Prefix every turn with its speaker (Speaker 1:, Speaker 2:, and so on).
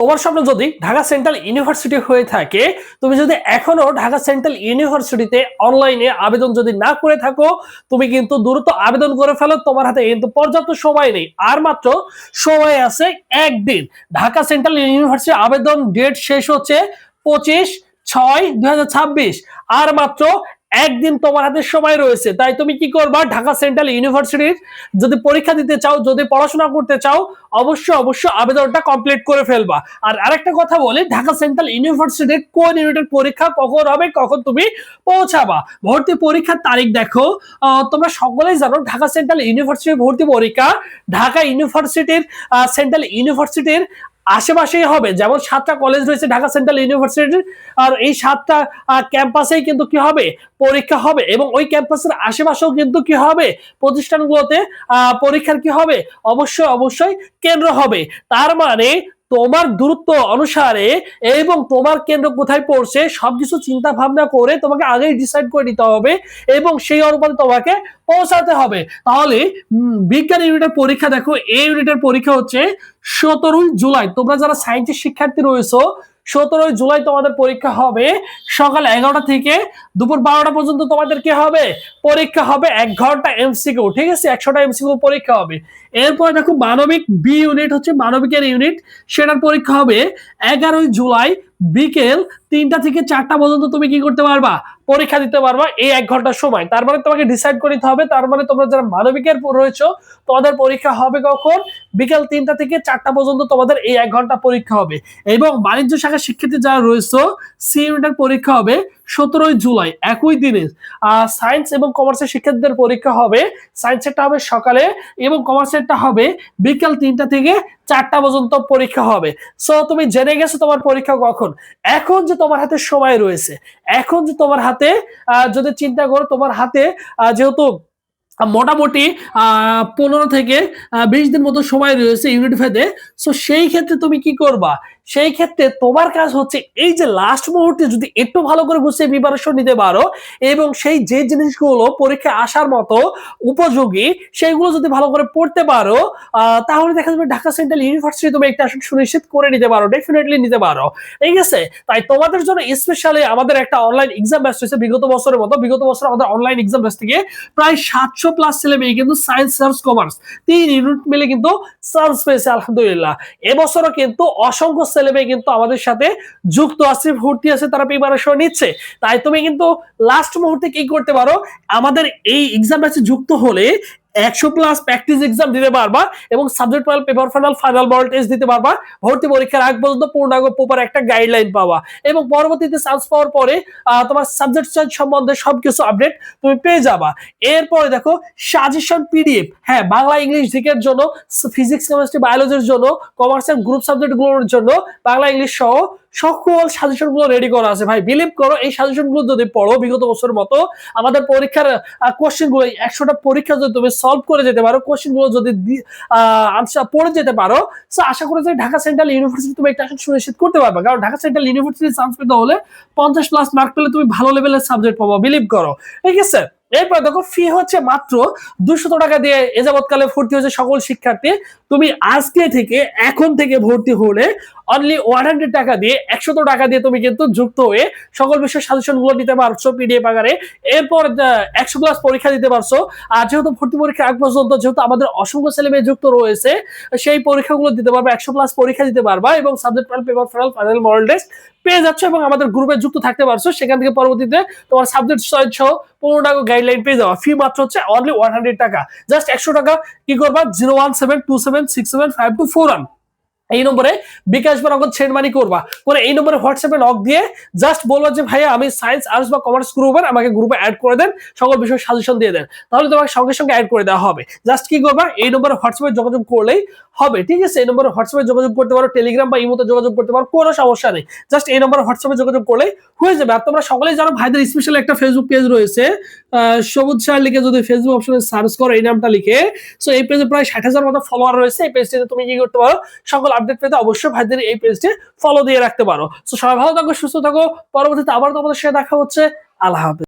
Speaker 1: তোমার স্বপ্ন যদি ঢাকা সেন্ট্রাল ইউনিভার্সিটি হয়ে থাকে, তুমি যদি এখনো ঢাকা সেন্ট্রাল ইউনিভার্সিটিতে অনলাইনে আবেদন যদি না করে থাকো, তুমি কিন্তু দ্রুত আবেদন করে ফেলো। তোমার হাতে কিন্তু পর্যাপ্ত সময় নেই, আর মাত্র সময় আছে একদিন। ঢাকা সেন্ট্রাল ইউনিভার্সিটি আবেদন ডেট শেষ হচ্ছে 25/6/2026। আর মাত্র একদিন তোমার হাতে সময় রয়েছে। তাই তুমি কি করবা, ঢাকা সেন্ট্রাল ইউনিভার্সিটির যদি পরীক্ষা দিতে চাও, যদি পড়াশোনা করতে চাও, অবশ্যই আবেদনটা কমপ্লিট করে ফেলবা। আর আরেকটা কথা বলি, ঢাকা সেন্ট্রাল ইউনিভার্সিটির কোন ইউনিটের পরীক্ষা কখন হবে, কখন তুমি পৌঁছাবা। ভর্তি পরীক্ষার তারিখ দেখো, তোমরা সকলেই জানো ঢাকা সেন্ট্রাল ইউনিভার্সিটির ভর্তি পরীক্ষা ঢাকা ইউনিভার্সিটির সেন্ট্রাল ইউনিভার্সিটির আশেপাশেই হবে। যেমন 7টা কলেজ রয়েছে ঢাকা সেন্ট্রাল ইউনিভার্সিটির, আর এই 7টা ক্যাম্পাসেই কিন্তু কি হবে, পরীক্ষা হবে। এবং ওই ক্যাম্পাসের আশেপাশেও কিন্তু কি হবে, প্রতিষ্ঠানগুলোতে পরীক্ষার কি হবে, অবশ্যই কেন্দ্র হবে। তার মানে তোমার দূরত্ব অনুসারে এবং তোমার কেন্দ্র কোথায় পড়ছে সবকিছু চিন্তা ভাবনা করে তোমাকে আগেই ডিসাইড করে নিতে হবে এবং সেই অনুপাতে তোমাকে পৌঁছাতে হবে। তাহলে বিজ্ঞান ইউনিটের পরীক্ষা দেখো, এই ইউনিটের পরীক্ষা হচ্ছে 17ই জুলাই। তোমরা যারা সায়েন্সের শিক্ষার্থী রয়েছো, 17ই জুলাই তোমাদের পরীক্ষা হবে। সকাল 11টা থেকে দুপুর 12টা পর্যন্ত তোমাদের কি হবে, পরীক্ষা হবে। 1 ঘন্টা এমসিকিউ, ঠিক আছে, 100টা এমসিকিউ পরীক্ষা হবে। এরপর দেখো মানবিক বি ইউনিট হচ্ছে মানবিকের ইউনিট, সেটার পরীক্ষা হবে 11ই জুলাই বিকেল 3টা থেকে 4টা পর্যন্ত। তুমি কি করতে পারবা, পরীক্ষা দিতে পারবা এই 1 ঘন্টার সময়। তার মানে তোমাকে ডিসাইড করতে হবে, তার মানে তোমরা যারা মানবিকের রয়েছো তোমাদের পরীক্ষা হবে কখন, বিকেল 3টা থেকে 4টা পর্যন্ত তোমাদের এই 1 ঘন্টা পরীক্ষা হবে। এবং বাণিজ্য শাখার শিক্ষার্থী যারা রয়েছে, সি ইউনিটের পরীক্ষা হবে 17ই জুলাই একই দিনে। সায়েন্স এবং কমার্সের শিক্ষার্থীদের পরীক্ষা হবে, সায়েন্সেরটা হবে সকালে এবং কমার্সেরটা হবে বিকেল 3টা থেকে 4টা পর্যন্ত পরীক্ষা হবে। সো তুমি জেনে গেছো তোমার পরীক্ষা কখন। এখন যে তোমার হাতে সময় রয়েছে, এখন যে তোমার হাতে যদি চিন্তা করো, তোমার হাতে যেহেতু মোটামুটি 15 থেকে 20 দিন মতো সময় রয়েছে ইউনিট ভেদে। সো সেই ক্ষেত্রে তুমি কি করবা, সেই ক্ষেত্রে তোমার কাজ হচ্ছে এই যে লাস্ট মুহূর্তে যদি একটু ভালো করে গুছিয়ে প্রিপারেশন নিতে পারো এবং সেই যে জিনিসগুলো পরীক্ষা আসার মতো উপযোগী সেইগুলো যদি ভালো করে পড়তে পারো, তাহলে দেখা যাবে ঢাকা সেন্ট্রাল ইউনিভার্সিটি তুমি একটা আসন সুনিশ্চিত করে নিতে পারো, ডেফিনেটলি নিতে পারো। ঠিক আছে, তাই তোমাদের জন্য স্পেশালি আমাদের একটা অনলাইন এক্সাম ব্যাচ হয়েছে বিগত বছরের মতো। বিগত বছর আমাদের অনলাইন এক্সাম ব্যাচ থেকে প্রায় 700+ ছেলে মেয়ে কিন্তু সায়েন্স আর্টস কমার্স 3 ইউনিট মিলে কিন্তু চান্স পেয়েছে আলহামদুলিল্লাহ। এবছরও কিন্তু অসংখ্য ছেলে মেয়ে কিন্তু আমাদের সাথে যুক্ত আছে, ভর্তি আছে, তারা প্রিপারেশন নিচ্ছে। তাই তুমি কিন্তু লাস্ট মুহূর্তে কি করতে পারো, আমাদের এই এক্সাম ব্যাচে যুক্ত হলে 100+ প্র্যাকটিস এক্সাম দিতে পারবা এবং subject final, paper final, final model test দিতে পারবা। ভর্তি পরীক্ষার আগ পর্যন্ত পূর্ণাঙ্গ প্রপার একটা গাইডলাইন পাওয়া এবং পরবর্তীতে চান্স পাওয়ার পরে তোমার সাবজেক্ট চয়েস সম্বন্ধে সবকিছু আপডেট তুমি পেয়ে যাবা। এরপরে দেখো সাজেশন পিডিএফ, হ্যাঁ, বাংলা ইংলিশ দিকের জন্য, ফিজিক্স কেমিস্ট্রি বায়োলজির জন্য, কমার্সের গ্রুপ সাবজেক্টগুলোর জন্য বাংলা ইংলিশ সহ সকল সাজেশন গুলো রেডি করা আছে। ভাই বিলিভ করো, এই সাজেশন গুলো যদি পড়ো বিগত বছরের মতো আমাদের পরীক্ষার কোশ্চেন গুলো 100টা পরীক্ষা যদি তুমি সলভ করে যেতে পারো, কোশ্চেন গুলো যদি আনসার পড়ে যেতে পারো, সো আশা করি যে ঢাকা সেন্ট্রাল ইউনিভার্সিটি তুমি একটা সুনিশ্চিত করতে পারবে। কারণ ঢাকা সেন্ট্রাল ইউনিভার্সিটি চান্স পেতে হলে 50+ মার্ক পেলে তুমি ভালো লেভেলের সাবজেক্ট পাবো, বিলিভ করো। ঠিক আছে, এরপর দেখো ফি হচ্ছে মাত্র 200 টাকা দিয়ে এ যাবৎকালে ভর্তি হয়েছে সকল শিক্ষার্থী। তুমি আজকে থেকে এখন থেকে ভর্তি হলে অনলি 100 টাকা দিয়ে 100 টাকা দিয়ে তুমি কিন্তু যুক্ত হয়ে সকল বিষয়ের সাজেশন গুলো নিতে পারছো পিডিএফ আকারে। এরপর 100+ পরীক্ষা দিতে পারছো। আর যেহেতু ভর্তি পরীক্ষা আগ পর্যন্ত যেহেতু আমাদের অসংখ্য ছেলে মেয়ে যুক্ত রয়েছে, সেই পরীক্ষাগুলো দিতে পারবে, 100+ পরীক্ষা দিতে পারবা এবং subject final, paper final, final model test পেয়ে যাচ্ছ এবং আমাদের গ্রুপে যুক্ত থাকতে পারছো। সেখান থেকে পরবর্তীতে তোমার সাবজেক্ট চয়েস সহ পূর্ণাঙ্গ গাইডলাইন পেয়ে যাওয়া। ফি মাত্র হচ্ছে অনলি 100 টাকা। জাস্ট 100 টাকা কি করবা, 01727675241 এই নম্বরে বিকাশ বা নগদ সেন্ড মানি করবা, করে এই নম্বরে হোয়াটসঅ্যাপে নক দিয়ে জাস্ট বলবা যে ভাইয়া আমি সায়েন্স আর্টস বা কমার্স গ্রুপের, আমাকে গ্রুপে অ্যাড করে দেন, সকল বিষয় সাজেশন দিয়ে দেন, তাহলে তোমাকে সঙ্গে সঙ্গে অ্যাড করে দেওয়া হবে। জাস্ট কি করবা, এই নম্বরে হোয়াটসঅ্যাপে যোগাযোগ করলেই হবে। ঠিক আছে, এই নম্বরে হোয়াটসঅ্যাপে যোগাযোগ করতে পারো, টেলিগ্রাম বা ইমোতে যোগাযোগ করতে পারো, কোনো সমস্যা নেই। জাস্ট এই নম্বরে হোয়াটসঅ্যাপে যোগাযোগ করলেই হয়ে যাবে। আর তোমরা সকলেই জানো ভাইদের স্পেশাল একটা ফেসবুক পেজ রয়েছে, সবুজ স্যার লিখে যদি ফেসবুক অপশনে সার্চ করো এই নামটা লিখে, সো এই পেজে প্রায় 60,000 মতো ফলোয়ার রয়েছে। এই পেজটিতে তুমি কি করতে পারো, সকল আপডেট পেতে অবশ্যই ভাইদের এই পেজটি ফলো দিয়ে রাখতে পারো। সো সবাই ভালো থাকো, সুস্থ থাকো, পরবর্তীতে আবার তোমাদের সাথে দেখা হচ্ছে। আল্লাহ হাফেজ।